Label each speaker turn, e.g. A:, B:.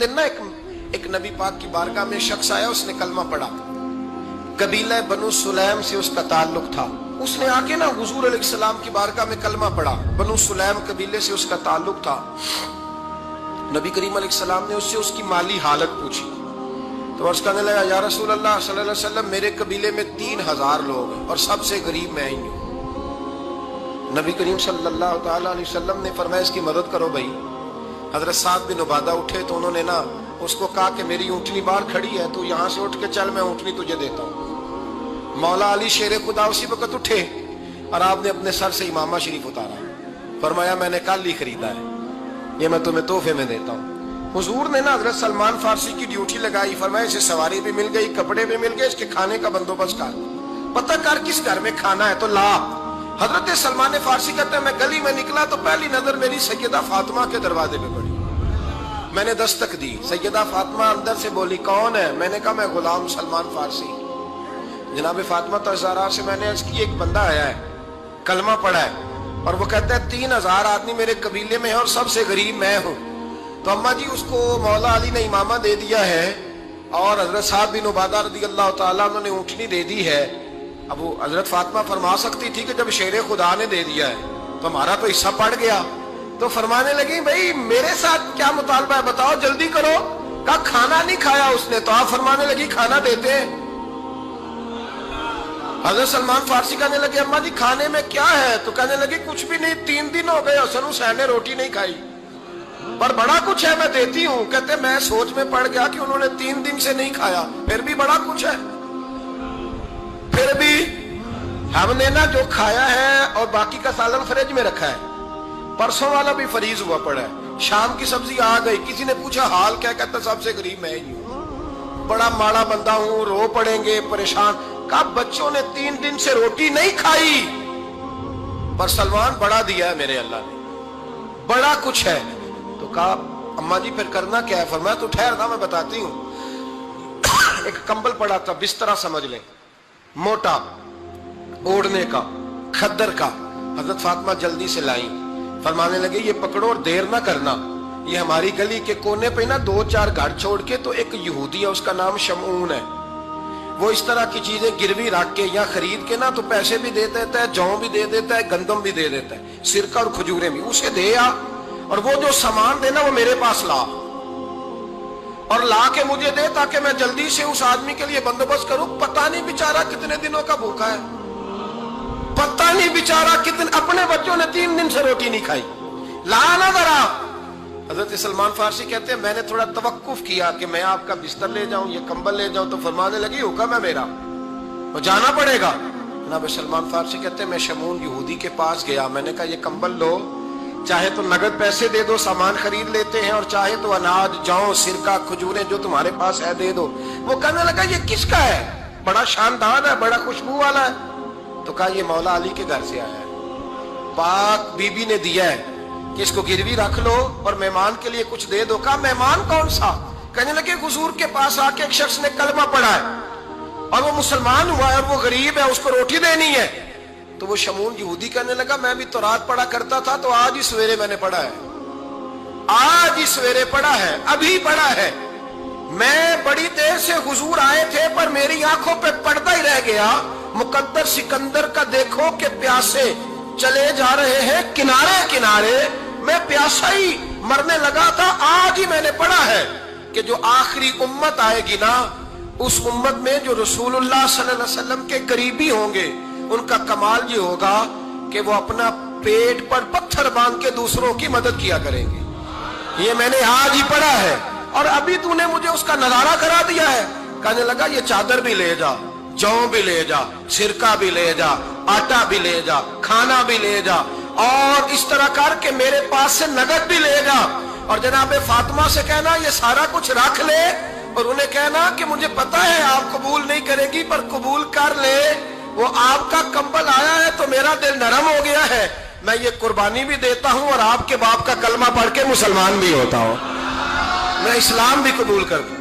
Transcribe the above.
A: दिन ना एक नबी पाक की बारगाह में शख्स आया, उसने कलमा पढ़ा। कबीला बनु सुलैम से उसका ताल्लुक था। उसने आके ना हुजूर अलैहिस्सलाम की बारगाह में कलमा पढ़ा। बनु सुलैम कबीले से उसका ताल्लुक था। नबी करीम अलैहिस्सलाम ने उससे उसकी माली हालत पूछी तो अर्ज़ करने लगा, या रसूल अल्लाह सल्लल्लाहु अलैहि वसल्लम, मेरे कबीले में 3000 लोग हैं और सबसे गरीब मैं ही हूँ। नबी करीम सल्लल्लाहु ताला अलैहि वसल्लम ने फरमाया, इसकी मदद करो भाई। हजरत साद बिन उबादा उठे तो उन्होंने ना उसको कहा कि मेरी ऊँटनी बाहर खड़ी है, तू यहाँ से उठ के चल, मैं ऊँटनी तुझे देता हूँ। मौला अली शेर खुदा उसी वक्त उठे और आपने अपने सर से इमामा शरीफ उतारा। फरमाया, मैंने कल ही खरीदा है, ये मैं तुम्हें तोहफे में देता हूँ। हुजूर ने ना हजरत सलमान फारसी की ड्यूटी लगाई। फरमाया, इसे सवारी भी मिल गई, कपड़े भी मिल गए, इसके खाने का बंदोबस्त कर, पता कर किस घर में खाना है तो ला। हजरत सलमान फारसी कहते हैं, मैं गली में निकला तो पहली नजर मेरी सैयदा फातिमा के दरवाजे पे पड़ी। मैंने दस्तक दी, सैयदा फातिमा अंदर से बोली, कौन है? मैंने कहा, मैं गुलाम सलमान फारसी। जनाब फातिमा तज़हरा से मैंने अर्ज की, एक बंदा आया है, कलमा पढ़ा है और वो कहता है 3000 आदमी मेरे कबीले में है और सबसे गरीब मैं हूँ। तो अम्मा जी, उसको मौला अली ने इमामा दे दिया है और हजरत साद बिन उबादा रज़ी अल्लाह तआला अन्हु ने ऊँटनी दे दी है। अब वो हजरत फातिमा फरमा सकती थी कि जब शेर खुदा ने दे दिया है तो हमारा तो हिस्सा पड़ गया। तो फरमाने लगी, भाई मेरे साथ क्या मुतालबा है, बताओ, जल्दी करो। कहा, खाना नहीं खाया उसने। तो आप फरमाने लगी, खाना देते हैं। हजरत सलमान फारसी कहने लगे, अम्मा जी खाने में क्या है? तो कहने लगे, कुछ भी नहीं, 3 दिन हो गए हसन हुसैन ने रोटी नहीं खाई, पर बड़ा कुछ है, मैं देती हूँ। कहते, मैं सोच में पड़ गया कि उन्होंने 3 दिन से नहीं खाया, फिर भी बड़ा कुछ है। फिर भी हमने ना जो खाया है और बाकी का सालन फ्रिज में रखा है, परसों वाला भी फरीज हुआ पड़ा है। शाम की सब्जी आ गई, किसी ने पूछा हाल क्या? कहता, सबसे गरीब मैं ही हूँ, बड़ा माड़ा बंदा हूँ, रो पड़ेंगे, परेशान। कहा, बच्चों ने 3 दिन से रोटी नहीं खाई, पर सलमान बड़ा दिया है मेरे अल्लाह ने, बड़ा कुछ है। तो कहा, अम्मा जी फिर करना क्या है? फरमाया, तो ठहर ना, मैं बताती हूँ। एक कंबल पड़ा था, बिस्तरा समझ ले, मोटा, ओढ़ने का, खद्दर का। हजरत फातिमा जल्दी से लाई। फरमाने लगे, ये पकड़ो और देर ना करना। ये हमारी गली के कोने पे ना 2-4 घर छोड़ के तो एक यहूदी है, उसका नाम शमून है। वो इस तरह की चीजें गिरवी रख के या खरीद के ना तो पैसे भी दे देता है, जौ भी दे देता है, गंदम भी दे देता है, सिरका और खजूरें भी। उसे दे आ और वो जो सामान देना वो मेरे पास ला और ला के मुझे दे, ताकि मैं जल्दी से उस आदमी के लिए बंदोबस्त करूं। पता नहीं बेचारा कितने दिनों का भूखा है, पता नहीं बेचारा कितने, अपने बच्चों ने 3 दिन से रोटी नहीं खाई, ला ना जरा। हजरत सलमान फारसी कहते हैं, मैंने थोड़ा तवक्कुफ किया कि मैं आपका बिस्तर ले जाऊं, ये कंबल ले जाऊं। तो फरमाने लगी, हुक्म है मेरा, तो जाना पड़ेगा। जनाब सलमान फारसी कहते हैं, मैं शमून यहूदी के पास गया, मैंने कहा, ये कंबल लो, चाहे तो नगद पैसे दे दो, सामान खरीद लेते हैं, और चाहे तो अनाज, जौ, सिरका, खजूरें जो तुम्हारे पास है दे दो। वो कहने लगा, ये किसका है? बड़ा शानदार है, बड़ा खुशबू वाला है। तो कहा, ये मौला अली के घर से आया है, पाक बीबी ने दिया है कि इसको गिरवी रख लो और मेहमान के लिए कुछ दे दो। कहा, मेहमान कौन सा? कहने लगे, हुजूर के पास आके एक शख्स ने कलमा पढ़ा है और वो मुसलमान हुआ है और वो गरीब है, उसको रोटी देनी है। तो वो शमून यहूदी कहने लगा, मैं भी तौरात पढ़ा करता था, तो आज ही सवेरे मैंने पढ़ा है, आज ही सवेरे पढ़ा है, अभी पढ़ा है। मैं बड़ी देर से हुजूर आए थे पर मेरी आंखों पे पर्दा ही रह गया। मुकद्दर सिकंदर का देखो कि प्यासे चले जा रहे हैं किनारे किनारे, मैं प्यासा ही मरने लगा था। आज ही मैंने पढ़ा है कि जो आखिरी उम्मत आएगी ना, उस उम्मत में जो रसूलुल्लाह सल्लल्लाहु अलैहि वसल्लम के करीबी होंगे, उनका कमाल ये होगा कि वो अपना पेट पर पत्थर बांध के दूसरों की मदद किया करेंगे। ये मैंने आज ही पढ़ा है और अभी तूने मुझे उसका नजारा करा दिया है। कहने लगा, ये चादर भी ले जा, जौ भी ले जा, सिरका भी ले जा, आटा भी ले जा, खाना भी ले जा, और इस तरह करके मेरे पास से नगद भी ले जा। और जनाब फातिमा से कहना, ये सारा कुछ रख ले, और उन्हें कहना कि मुझे पता है आप कबूल नहीं करेगी, पर कबूल कर ले। वो आपका कंबल आया है तो मेरा दिल नरम हो गया है, मैं ये कुर्बानी भी देता हूं और आपके बाप का कलमा पढ़ के मुसलमान भी होता हूं, मैं इस्लाम भी कबूल कर दूं।